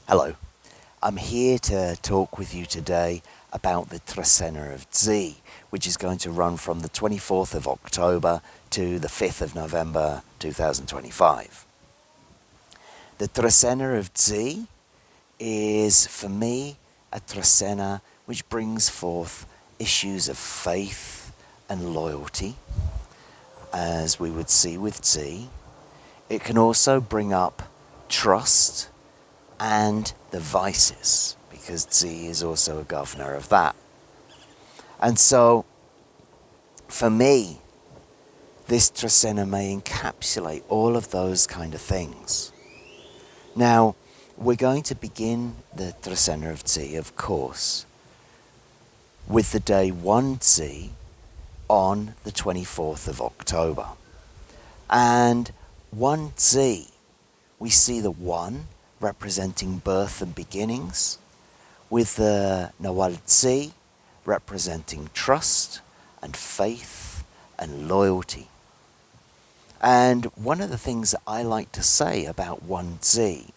Hello, I'm here to talk with you today about the Trecena of Tz'i, which is going to run from the 24th of October to the 5th of November 2025. The Trecena of Tz'i is, for me, a Trecena which brings forth issues of faith and loyalty, as we would see with Tz'i. It can also bring up trust and the vices, because Tz'i is also a governor of that. And so, for me, this Trecena may encapsulate all of those kind of things. Now, we're going to begin the Trecena of Tz'i, of course, with the day 1 Tz'i on the 24th of October. And 1 Tz'i, we see the 1 representing birth and beginnings, with the Nawal Tz'i representing trust and faith and loyalty. And one of the things that I like to say about 1 Tz'i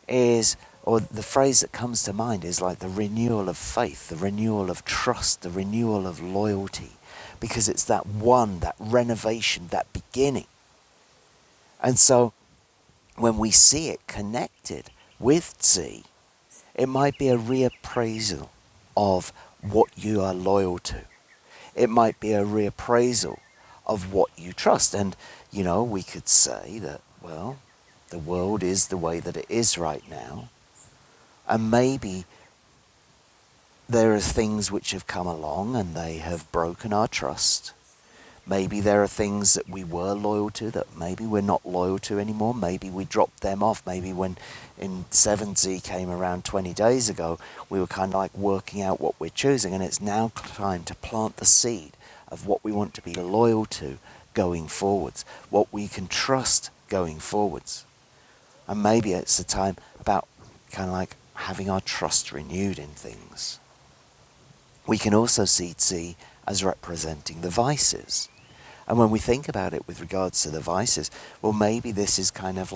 is, or the phrase that comes to mind is like the renewal of faith, the renewal of trust, the renewal of loyalty, because it's that 1, that renovation, that beginning. And so when we see it connected with Tz'i, it might be a reappraisal of what you are loyal to. It might be a reappraisal of what you trust. And, we could say that, well, the world is the way that it is right now. And maybe there are things which have come along and they have broken our trust. Maybe there are things that we were loyal to that maybe we're not loyal to anymore. Maybe we dropped them off. Maybe when in 7Z came around 20 days ago, we were kind of like working out what we're choosing. And it's now time to plant the seed of what we want to be loyal to going forwards, what we can trust going forwards. And maybe it's a time about kind of like having our trust renewed in things. We can also see Tz'i as representing the vices. And when we think about it with regards to the vices, well, maybe this is kind of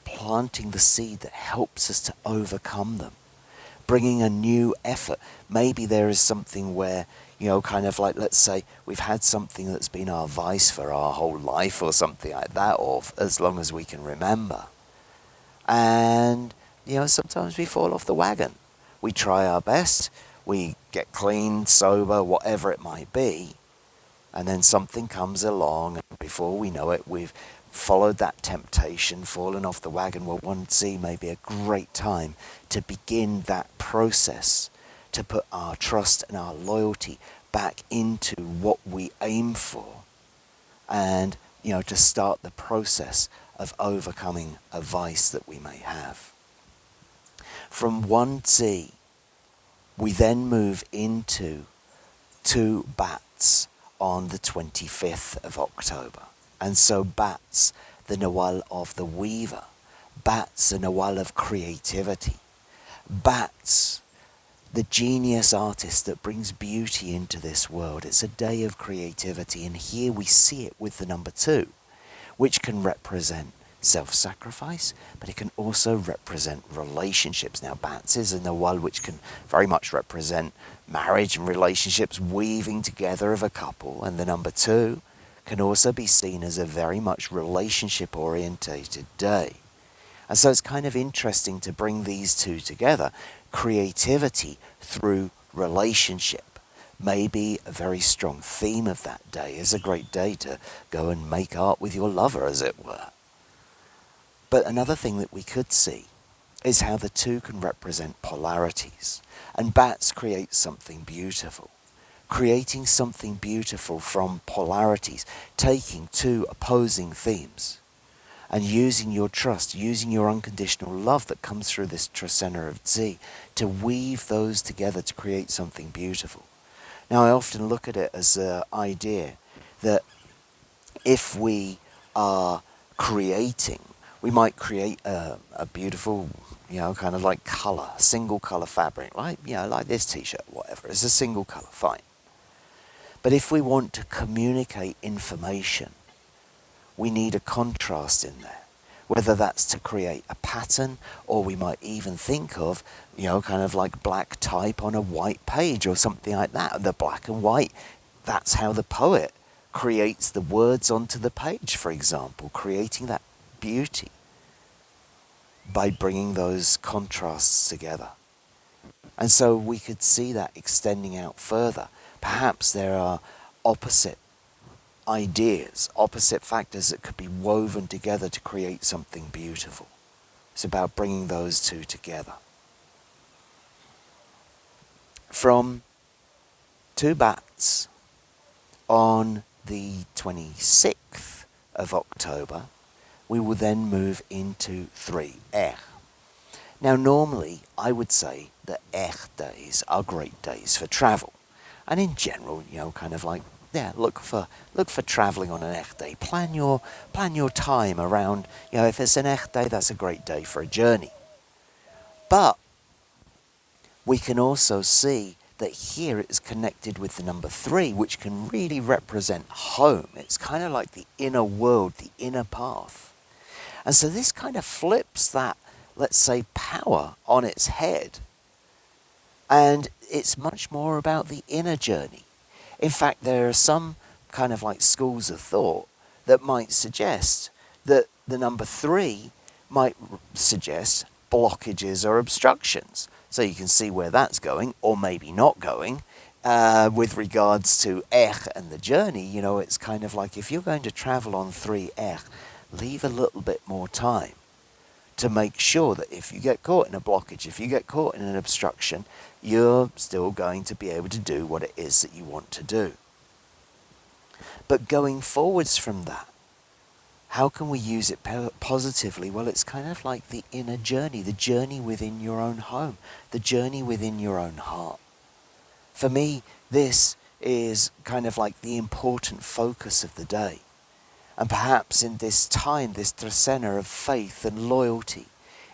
planting the seed that helps us to overcome them, bringing a new effort. Maybe there is something where, let's say we've had something that's been our vice for our whole life or something like that, or as long as we can remember. And, sometimes we fall off the wagon. We try our best, we get clean, sober, whatever it might be, and then something comes along, and before we know it, we've followed that temptation, fallen off the wagon. Well, 1 Tz'i may be a great time to begin that process, to put our trust and our loyalty back into what we aim for, and, to start the process of overcoming a vice that we may have. From 1 Tz'i, we then move into 2 Bats on the 25th of October. And so Bats, the Nawal of the weaver. Bats, the Nawal of creativity. Bats, the genius artist that brings beauty into this world. It's a day of creativity, and here we see it with the number 2, which can represent self-sacrifice, but it can also represent relationships. Now, Bats is a Nawal which can very much represent marriage and relationships, weaving together of a couple, and the number 2 can also be seen as a very much relationship-orientated day. And so it's kind of interesting to bring these two together. Creativity through relationship may be a very strong theme of that day. It's a great day to go and make art with your lover, as it were. But another thing that we could see is how the 2 can represent polarities. And Bats create something beautiful. Creating something beautiful from polarities, taking 2 opposing themes and using your trust, using your unconditional love that comes through this Trecena of Tz'i to weave those together to create something beautiful. Now, I often look at it as an idea that if we are creating, we might create a beautiful, kind of like colour, single colour fabric, like this t-shirt, whatever. It's a single colour, fine. But if we want to communicate information, we need a contrast in there. whether that's to create a pattern, or we might even think of, kind of like black type on a white page or something like that. The black and white, that's how the poet creates the words onto the page, for example, creating that beauty by bringing those contrasts together. And so we could see that extending out further. Perhaps there are opposite ideas, opposite factors that could be woven together to create something beautiful. It's about bringing those two together. From two bats on the 26th of October, we will then move into 3 Now normally I would say that days are great days for travel. And in general, kind of like, look for travelling on an day. Plan your time around, if it's an day, that's a great day for a journey. But we can also see that here it is connected with the number 3, which can really represent home. It's kind of like the inner world, the inner path. And so this kind of flips that, let's say, power on its head. And it's much more about the inner journey. In fact, there are some kind of like schools of thought that might suggest that the number 3 might suggest blockages or obstructions. So you can see where that's going, or maybe not going. With regards to and the journey, it's kind of like if you're going to travel on 3 leave a little bit more time to make sure that if you get caught in a blockage, if you get caught in an obstruction, you're still going to be able to do what it is that you want to do. But going forwards from that, how can we use it positively? Well, it's kind of like the inner journey, the journey within your own home, the journey within your own heart. For me, this is kind of like the important focus of the day. And perhaps in this time, this Tz'i Trecena of faith and loyalty,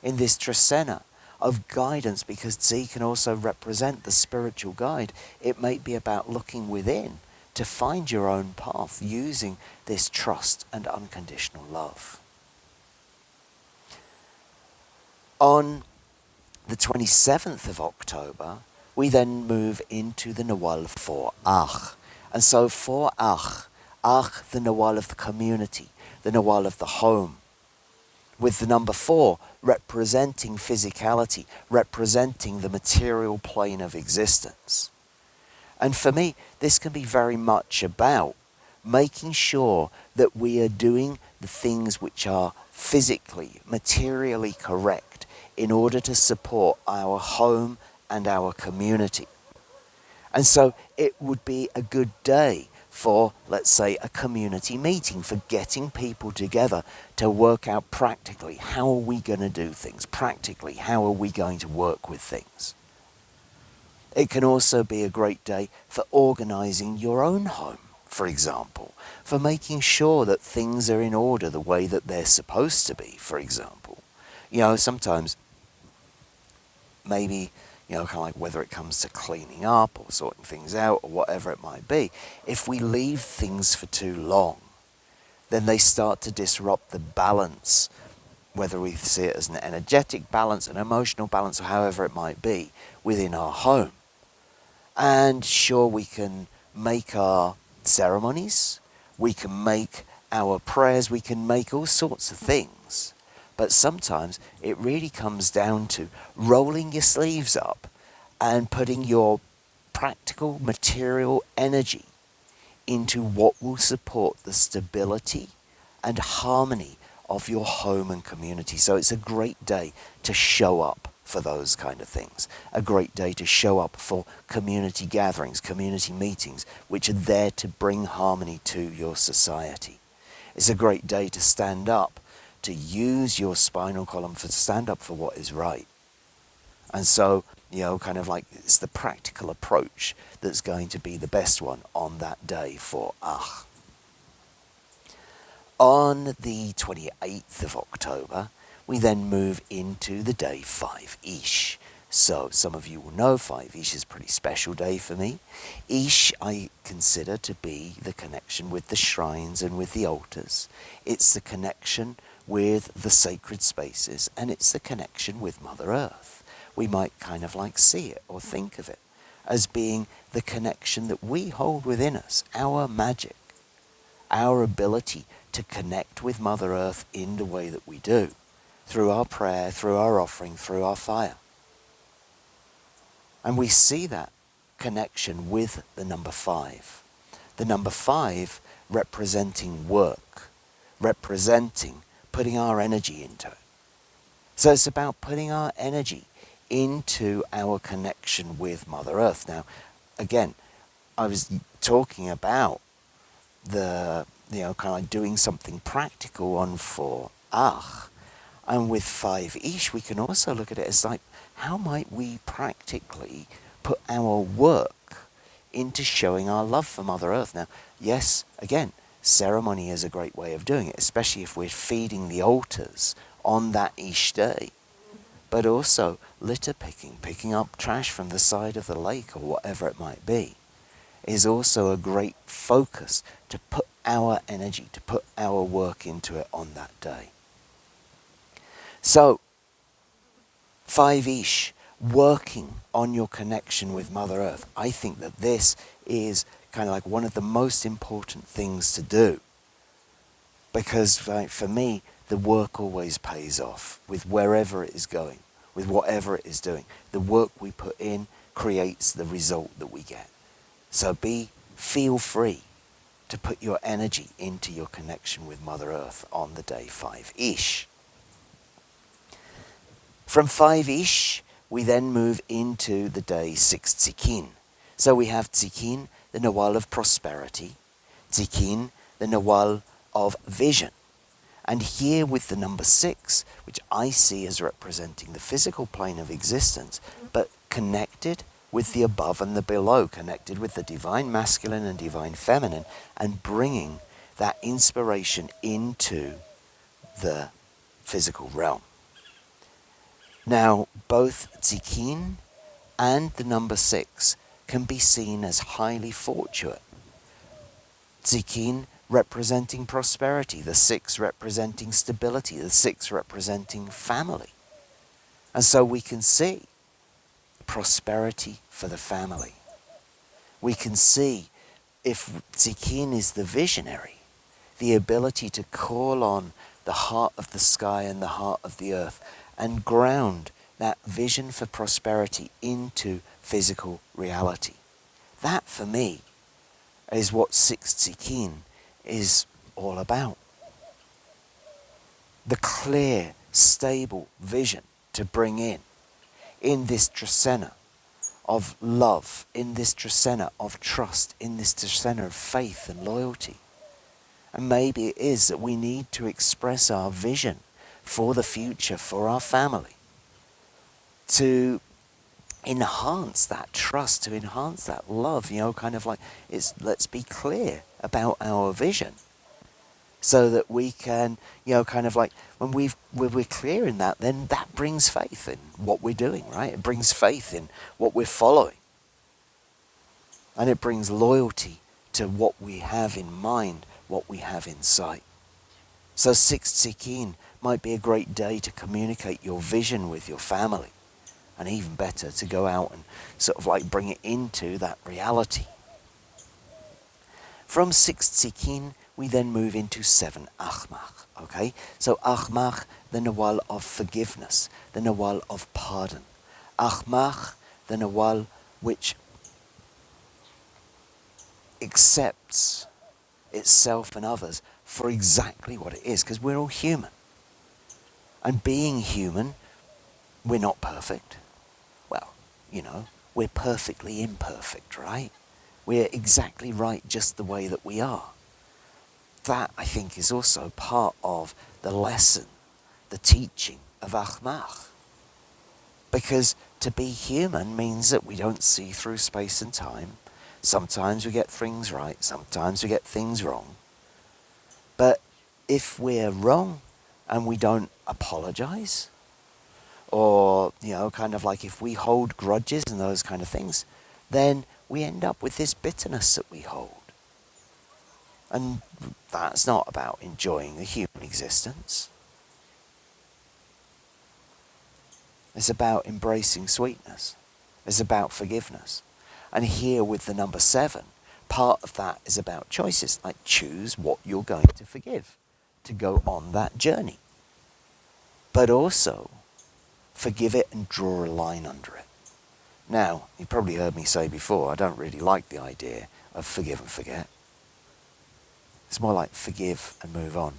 in this Tz'i Trecena of guidance, because Tz'i can also represent the spiritual guide, it may be about looking within to find your own path using this trust and unconditional love. On the 27th of October, we then move into the renewal for Aj. And so for Aj, the renewal of the community, the renewal of the home, with the number 4 representing physicality, representing the material plane of existence. And for me, this can be very much about making sure that we are doing the things which are physically, materially correct in order to support our home and our community. And so it would be a good day for, let's say, a community meeting, for getting people together to work out practically how are we going to do things, practically how are we going to work with things. It can also be a great day for organising your own home, for example, for making sure that things are in order the way that they're supposed to be, for example. Sometimes maybe, kind of like whether it comes to cleaning up or sorting things out or whatever it might be, if we leave things for too long, then they start to disrupt the balance, whether we see it as an energetic balance, an emotional balance, or however it might be, within our home. And sure, we can make our ceremonies, we can make our prayers, we can make all sorts of things. But sometimes it really comes down to rolling your sleeves up and putting your practical material energy into what will support the stability and harmony of your home and community. So it's a great day to show up for those kind of things. A great day to show up for community gatherings, community meetings, which are there to bring harmony to your society. It's a great day to stand up, to use your spinal column to stand up for what is right. And so, kind of like it's the practical approach that's going to be the best one on that day for Aj. On the 28th of October, we then move into the day 5 Ish. So some of you will know 5 Ish is a pretty special day for me. Ish I consider to be the connection with the shrines and with the altars. It's the connection with the sacred spaces, and it's the connection with Mother Earth. We might kind of like see it or think of it as being the connection that we hold within us, our magic, our ability to connect with Mother Earth in the way that we do, through our prayer, through our offering, through our fire. And we see that connection with the number 5. The number 5 representing work, representing putting our energy into it. So it's about putting our energy into our connection with Mother Earth. Now, again, I was talking about the, kind of like doing something practical on 4 Aj. And with 5 Ish, we can also look at it as like, how might we practically put our work into showing our love for Mother Earth? Now, yes, again, ceremony is a great way of doing it, especially if we're feeding the altars on that Ish day. But also litter picking, picking up trash from the side of the lake or whatever it might be, is also a great focus to put our energy, to put our work into it on that day. So, 5 Ish, working on your connection with Mother Earth. I think that this is kind of like one of the most important things to do. Because for me, the work always pays off with wherever it is going, with whatever it is doing. The work we put in creates the result that we get. So feel free to put your energy into your connection with Mother Earth on the day 5 Ish. From 5 Ish, we then move into the day 6 Tz'ikin. So we have Tz'ikin, the Nawal of prosperity, Tz'ikin, the Nawal of vision. And here with the number 6, which I see as representing the physical plane of existence, but connected with the above and the below, connected with the divine masculine and divine feminine, and bringing that inspiration into the physical realm. Now, both Tz'ikin and the number 6 can be seen as highly fortunate. Tz'ikin representing prosperity, the 6 representing stability, the 6 representing family. And so we can see prosperity for the family. We can see, if Tz'ikin is the visionary, the ability to call on the heart of the sky and the heart of the earth and ground that vision for prosperity into physical reality. That, for me, is what 6 Tz'ikin is all about. The clear, stable vision to bring in this Trecena of love, in this Trecena of trust, in this Trecena of faith and loyalty. And maybe it is that we need to express our vision for the future, for our family, to enhance that trust, to enhance that love, kind of like, let's be clear about our vision, so that we can, kind of like, when we're clear in that, then that brings faith in what we're doing, right? It brings faith in what we're following. And it brings loyalty to what we have in mind, what we have in sight. So 6 Tz'ikin might be a great day to communicate your vision with your family. And even better, to go out and sort of like bring it into that reality. From 6 Tz'ikin, we then move into 7 Ajmak, okay? So Ajmak, the Nawal of forgiveness, the Nawal of pardon. Ajmak, the Nawal which accepts itself and others for exactly what it is, because we're all human. And being human, we're not perfect. Well, we're perfectly imperfect, right? We're exactly right just the way that we are. That, I think, is also part of the lesson, the teaching of Ajmak. Because to be human means that we don't see through space and time. Sometimes we get things right, sometimes we get things wrong. But if we're wrong and we don't apologize, or, kind of like if we hold grudges and those kind of things, then we end up with this bitterness that we hold. And that's not about enjoying the human existence. It's about embracing sweetness. It's about forgiveness. And here with the number 7, part of that is about choices, like choose what you're going to forgive to go on that journey. But also, forgive it and draw a line under it. Now, you probably heard me say before, I don't really like the idea of forgive and forget. It's more like forgive and move on.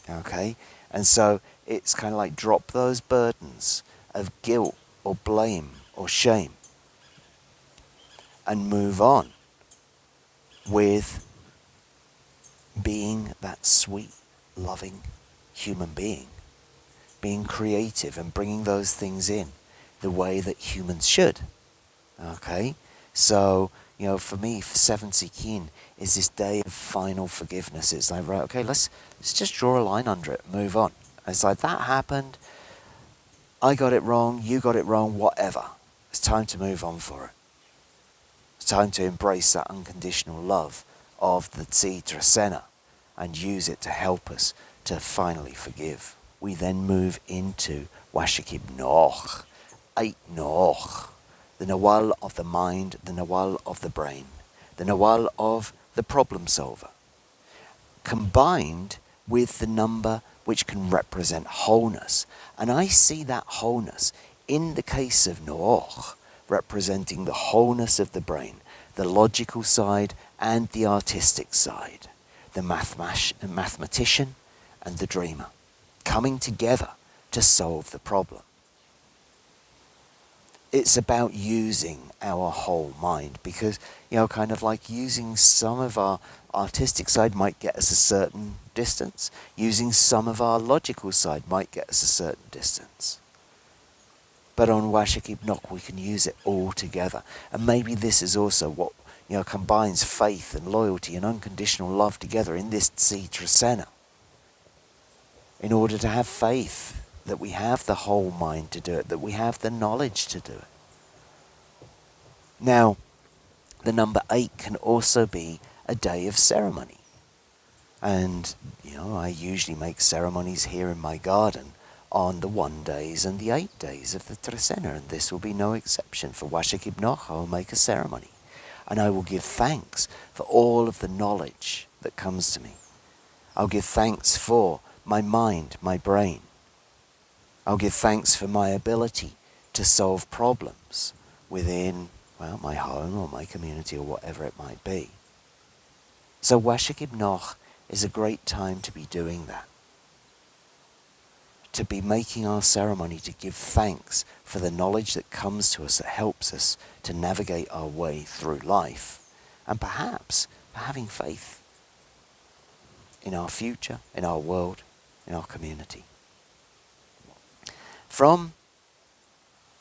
Okay? And so it's kind of like drop those burdens of guilt or blame or shame and move on with being that sweet, loving human being. Being creative and bringing those things in the way that humans should. Okay? So, for me, for 7 Tz'ikin is this day of final forgiveness. It's like, right, okay, let's just draw a line under it, move on. It's like, that happened, I got it wrong, you got it wrong, whatever. It's time to move on for it. It's time to embrace that unconditional love of the Tz'i Trecena and use it to help us to finally forgive. We then move into Washakib Noch, 8 Noch, the Nawal of the mind, the Nawal of the brain, the Nawal of the problem solver, combined with the number which can represent wholeness. And I see that wholeness in the case of Noach, representing the wholeness of the brain, the logical side and the artistic side, the mathematician and the dreamer, coming together to solve the problem. It's about using our whole mind because, kind of like using some of our artistic side might get us a certain distance. Using some of our logical side might get us a certain distance. But on Washakib Nok we can use it all together. And maybe this is also what, combines faith and loyalty and unconditional love together in this Tz'i Trecena. In order to have faith that we have the whole mind to do it, that we have the knowledge to do it. Now, the number 8 can also be a day of ceremony. And, I usually make ceremonies here in my garden on the 1 days and the 8 days of the Trecena, and this will be no exception. For Washakib Noch, I will make a ceremony. And I will give thanks for all of the knowledge that comes to me. I'll give thanks for my mind, my brain. I'll give thanks for my ability to solve problems within, my home or my community or whatever it might be. So Washakib Noch is a great time to be doing that. To be making our ceremony to give thanks for the knowledge that comes to us, that helps us to navigate our way through life, and perhaps for having faith in our future, in our world, in our community. From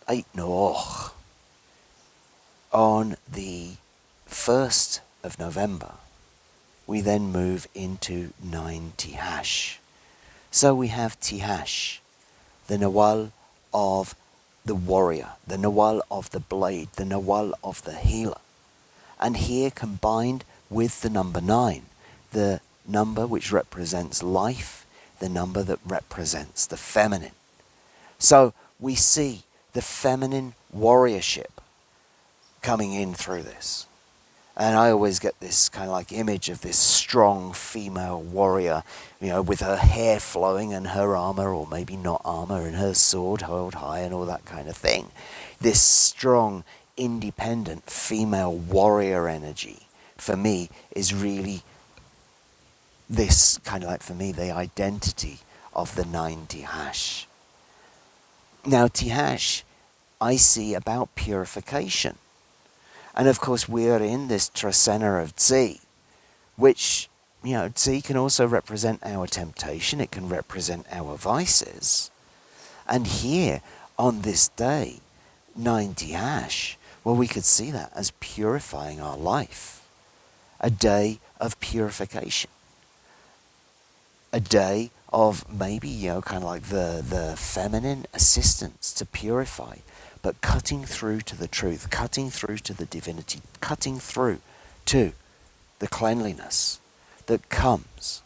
8 Noach, on the 1st of November, we then move into 9 Tijax. So we have Tijax, the Nawal of the warrior, the Nawal of the blade, the Nawal of the healer. And here combined with the number 9, the number which represents life, the number that represents the feminine. So we see the feminine warriorship coming in through this. And I always get this kind of like image of this strong female warrior, with her hair flowing and her armor, or maybe not armor, and her sword held high and all that kind of thing. This strong, independent female warrior energy, for me, is really this kind of like, for me, the identity of the 9 Tijax. Now, Tijax, I see about purification. And of course, we are in this Trecena of Tz'i, which, Tz'i can also represent our temptation. It can represent our vices. And here, on this day, 9 Tijax, we could see that as purifying our life. A day of purification. A day of maybe, kind of like the feminine assistance to purify, but cutting through to the truth, cutting through to the divinity, cutting through to the cleanliness that comes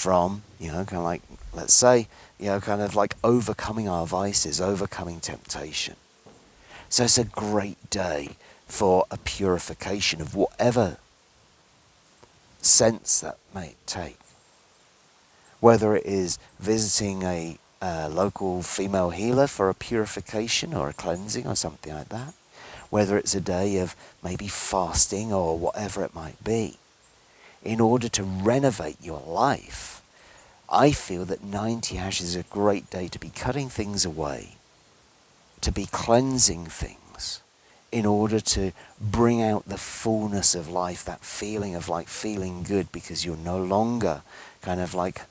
from, kind of like, let's say, kind of like overcoming our vices, overcoming temptation. So it's a great day for a purification of whatever sense that may take. Whether it is visiting a local female healer for a purification or a cleansing or something like that. Whether it's a day of maybe fasting or whatever it might be. In order to renovate your life, I feel that 90 Hash is a great day to be cutting things away, to be cleansing things, in order to bring out the fullness of life, that feeling of like feeling good because you're no longer kind of like,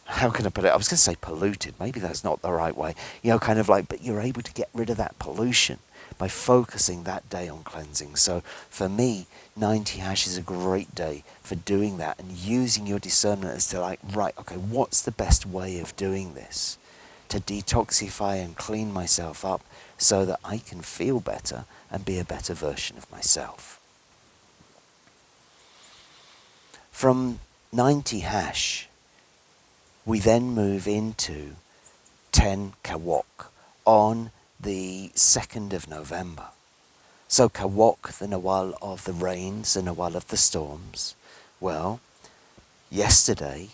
how can I put it? I was going to say polluted. Maybe that's not the right way. Kind of like, but you're able to get rid of that pollution by focusing that day on cleansing. So for me, 90 Hash is a great day for doing that and using your discernment as to like, right, okay, what's the best way of doing this? To detoxify and clean myself up so that I can feel better and be a better version of myself. From 90 Hash, we then move into 10 Kawok on the 2nd of November. So Kawok, the renewal of the rains, the renewal of the storms. Well, yesterday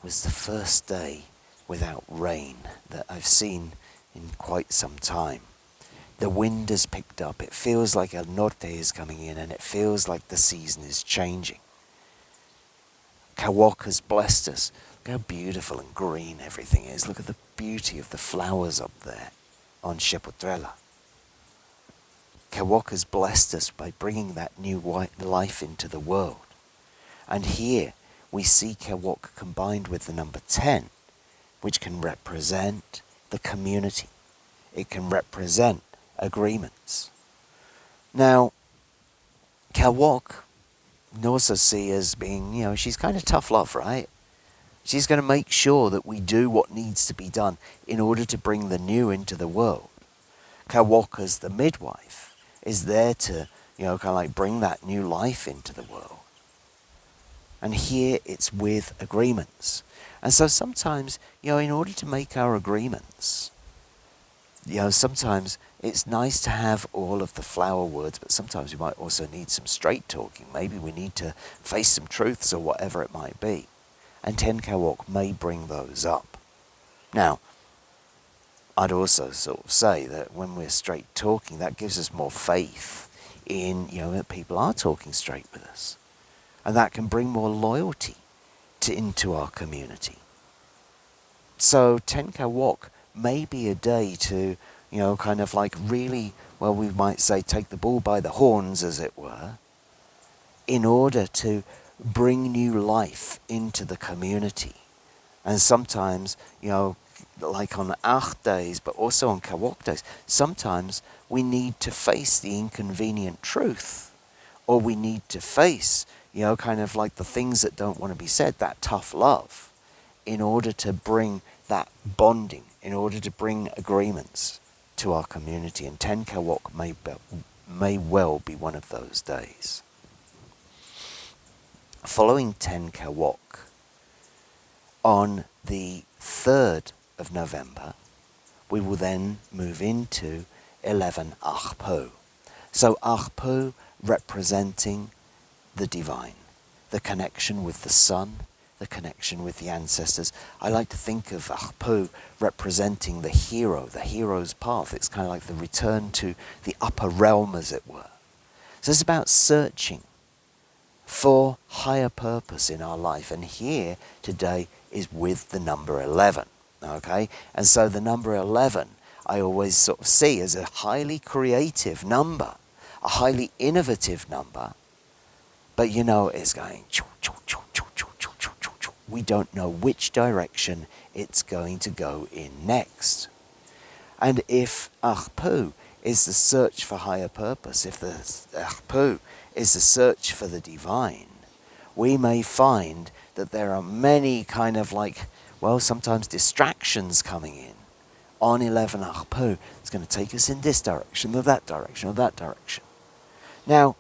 was the first day without rain that I've seen in quite some time. The wind has picked up. It feels like El Norte is coming in and it feels like the season is changing. Kawok has blessed us. Look how beautiful and green everything is. Look at the beauty of the flowers up there on Shepotrela. Kawok has blessed us by bringing that new white life into the world. And here we see Kawok combined with the number 10, which can represent the community. It can represent agreements. Now, Kawok can also see as being, she's kind of tough love, right? She's going to make sure that we do what needs to be done in order to bring the new into the world. Kawok, as the midwife, is there to, kind of like bring that new life into the world. And here it's with agreements. And so sometimes, in order to make our agreements, sometimes it's nice to have all of the flower words, but sometimes we might also need some straight talking. Maybe we need to face some truths or whatever it might be. And 10 Kawok may bring those up. Now, I'd also sort of say that when we're straight talking, that gives us more faith in, that people are talking straight with us. And that can bring more loyalty into our community. So 10 Kawok may be a day to, kind of like really, well, we might say take the bull by the horns, as it were, in order to bring new life into the community. And sometimes, like on Ach days, but also on Kawok days, sometimes we need to face the inconvenient truth, or we need to face, kind of like the things that don't want to be said, that tough love, in order to bring that bonding, in order to bring agreements to our community. And 10 Kawok may well be one of those days. Following 10 Kawok, on the 3rd of November, we will then move into 11 Ajpu. So Ajpu representing the divine, the connection with the sun, the connection with the ancestors. I like to think of Ajpu representing the hero, the hero's path. It's kind of like the return to the upper realm, as it were. So it's about searching for higher purpose in our life. And here today is with the number 11. Okay? And so the number 11, I always sort of see as a highly creative number, a highly innovative number. But it's going, we don't know which direction it's going to go in next. And if Ajpu is the search for higher purpose, if the Ajpu is the search for the divine, we may find that there are many kind of like, well, sometimes distractions coming in on 11 Ajpu. It's going to take us in this direction or that direction or that direction. Now,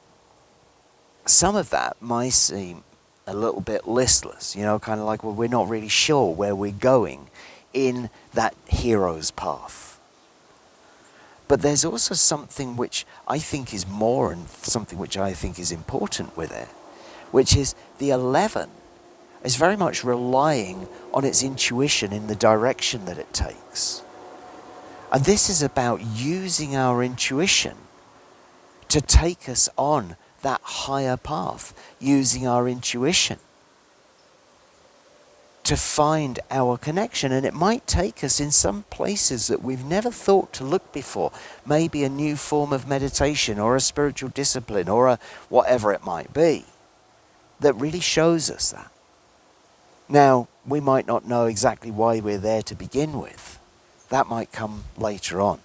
some of that might seem a little bit listless, kind of like, well, we're not really sure where we're going in that hero's path. But there's also something which I think is more, and something which I think is important with it, which is the 11 is very much relying on its intuition in the direction that it takes. And this is about using our intuition to take us on that higher path, using our intuition to find our connection. And it might take us in some places that we've never thought to look before. Maybe a new form of meditation or a spiritual discipline or a whatever it might be that really shows us that. Now, we might not know exactly why we're there to begin with. That might come later on.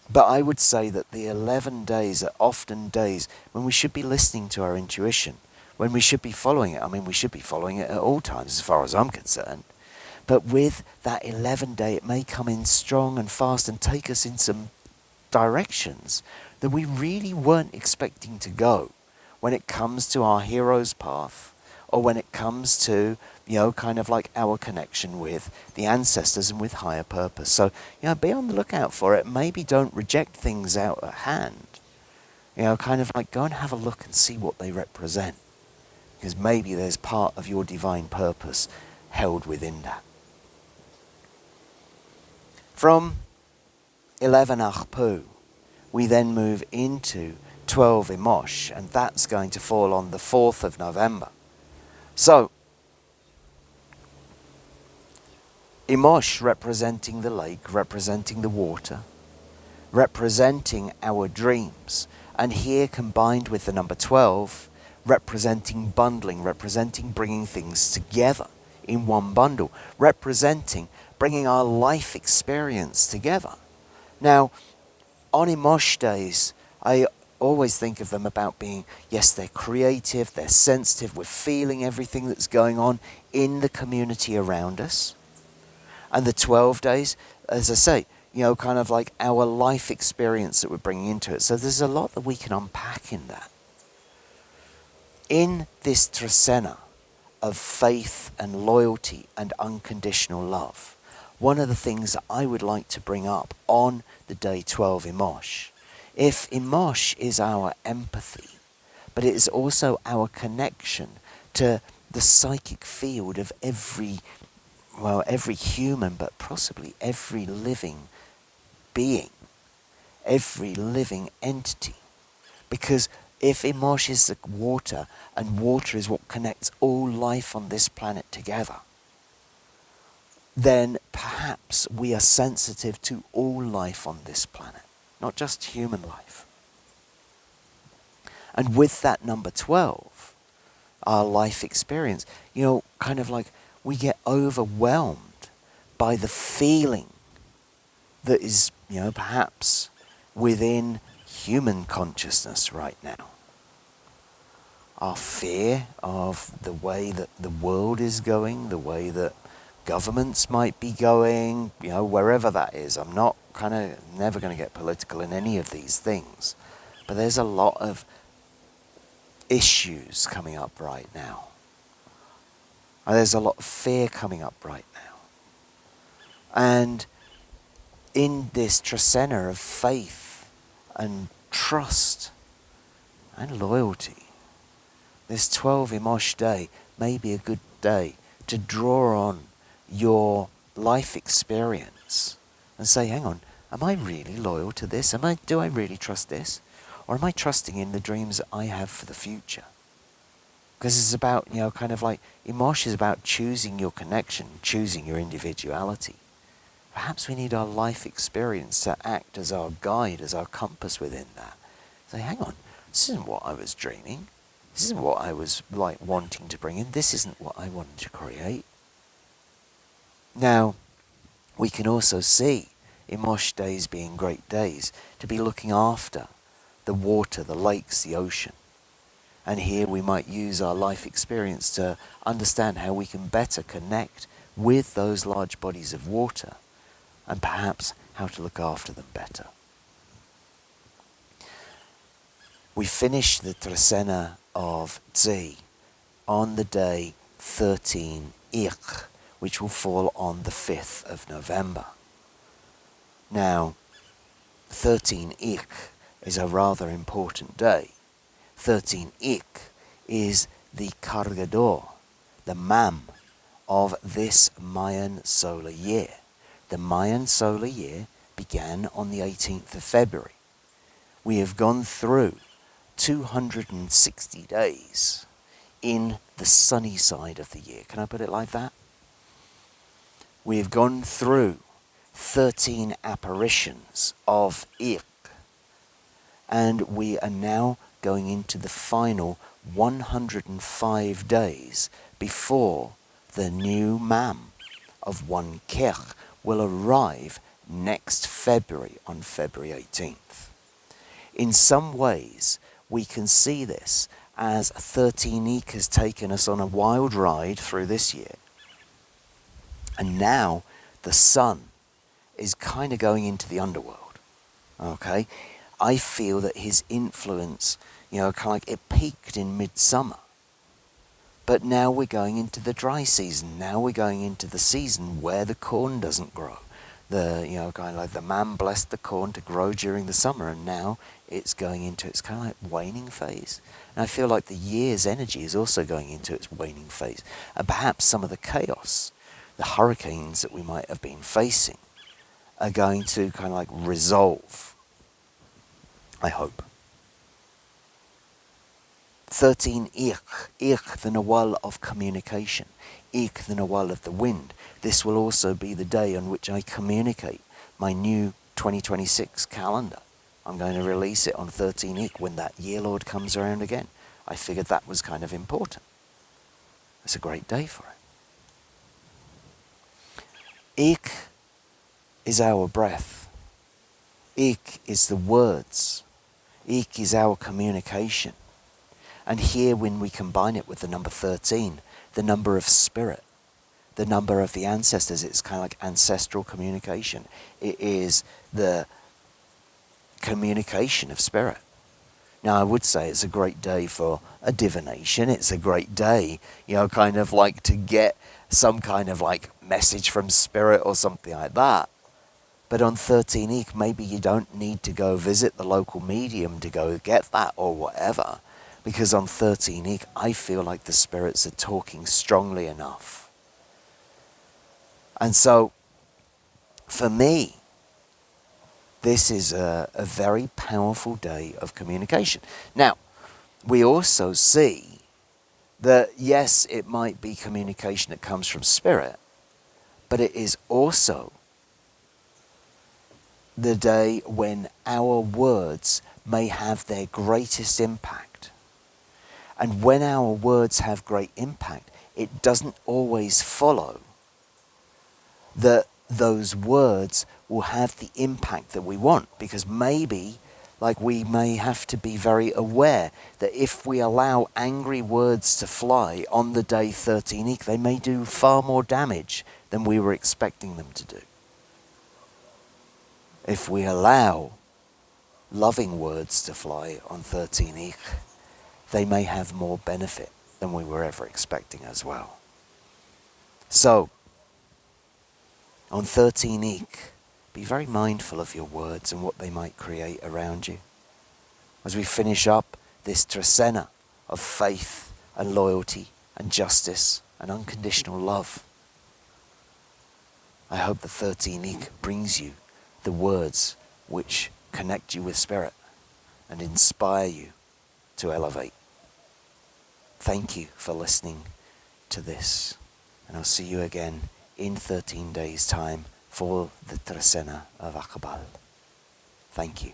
But I would say that the 11 days are often days when we should be listening to our intuition, when we should be following it. I mean, we should be following it at all times as far as I'm concerned. But with that 11 day, it may come in strong and fast and take us in some directions that we really weren't expecting to go when it comes to our hero's path, or when it comes to, kind of like our connection with the ancestors and with higher purpose. So, be on the lookout for it. Maybe don't reject things out at hand. Kind of like go and have a look and see what they represent. Because maybe there's part of your divine purpose held within that. From 11 Ajpu, we then move into 12 Imox, and that's going to fall on the 4th of November. So, Imox representing the lake, representing the water, representing our dreams, and here combined with the number 12, representing bundling, representing bringing things together in one bundle, representing bringing our life experience together. Now, on Imox days, I always think of them about being, yes, they're creative, they're sensitive, we're feeling everything that's going on in the community around us. And the 12 days, as I say, kind of like our life experience that we're bringing into it. So there's a lot that we can unpack in that. In this Tz'i Trecena of faith and loyalty and unconditional love, one of the things that I would like to bring up on the day 12 Imox, if Imox is our empathy, but it is also our connection to the psychic field of every human, but possibly every living being, every living entity. Because if Imox is the water, and water is what connects all life on this planet together, then perhaps we are sensitive to all life on this planet, not just human life. And with that number 12, our life experience, kind of like we get overwhelmed by the feeling that is, perhaps within human consciousness right now. Our fear of the way that the world is going, the way that governments might be going, wherever that is. I'm not never going to get political in any of these things. But there's a lot of issues coming up right now. And there's a lot of fear coming up right now. And in this Tz'i Trecena of faith and trust and loyalty, this 12 Imox day may be a good day to draw on your life experience and say, hang on, am I really loyal to this? Do I really trust this? Or am I trusting in the dreams that I have for the future? Because it's about, kind of like, Imox is about choosing your connection, choosing your individuality. Perhaps we need our life experience to act as our guide, as our compass within that. Say, hang on, this isn't what I was dreaming. This isn't what I was wanting to bring in. This isn't what I wanted to create. Now, we can also see Imox days being great days to be looking after the water, the lakes, the ocean. And here we might use our life experience to understand how we can better connect with those large bodies of water, and perhaps how to look after them better. We finish the Trecena of Tz'i on the day 13 Ik, which will fall on the 5th of November. Now, 13 Ik is a rather important day. 13 Ik is the cargador, the mam of this Mayan solar year. The Mayan solar year began on the 18th of February. We have gone through 260 days in the sunny side of the year. Can I put it like that? We have gone through 13 apparitions of Ik, and we are now going into the final 105 days before the new mam of 1 Kech will arrive next February, on February 18th. In some ways, we can see this as 13 Ik has taken us on a wild ride through this year. And now the sun is kind of going into the underworld, okay? I feel that his influence, kind of like it peaked in midsummer. But now we're going into the dry season. Now we're going into the season where the corn doesn't grow. Kind of like the man blessed the corn to grow during the summer, and now it's going into its kind of like waning phase. And I feel like the year's energy is also going into its waning phase. And perhaps some of the chaos, the hurricanes that we might have been facing, are going to kind of like resolve, I hope. 13 Ik, the renewal of communication, Ik, the renewal of the wind. This will also be the day on which I communicate my new 2026 calendar. I'm going to release it on 13 Ik when that year lord comes around again. I figured that was kind of important. It's a great day for it. Ik is our breath. Ik is the words. Ik is our communication. And here, when we combine it with the number 13, the number of spirit, the number of the ancestors, it's kind of like ancestral communication. It is the communication of spirit. Now, I would say it's a great day for a divination. It's a great day, kind of like to get some kind of like message from spirit or something like that. But on 13 Ik, maybe you don't need to go visit the local medium to go get that or whatever. Because on 13 Ik, I feel like the spirits are talking strongly enough. And so, for me, this is a very powerful day of communication. Now, we also see that, yes, it might be communication that comes from spirit, but it is also the day when our words may have their greatest impact. And when our words have great impact, it doesn't always follow that those words will have the impact that we want. Because maybe, we may have to be very aware that if we allow angry words to fly on the day 13 Ik, they may do far more damage than we were expecting them to do. If we allow loving words to fly on 13 Ik, they may have more benefit than we were ever expecting as well. So, on 13 Ik, be very mindful of your words and what they might create around you. As we finish up this Tz'i Trecena of faith and loyalty and justice and unconditional love, I hope the 13 Ik brings you the words which connect you with spirit and inspire you to elevate. Thank you for listening to this, and I'll see you again in 13 days' time for the Tz'i Trecena of Ajpu. Thank you.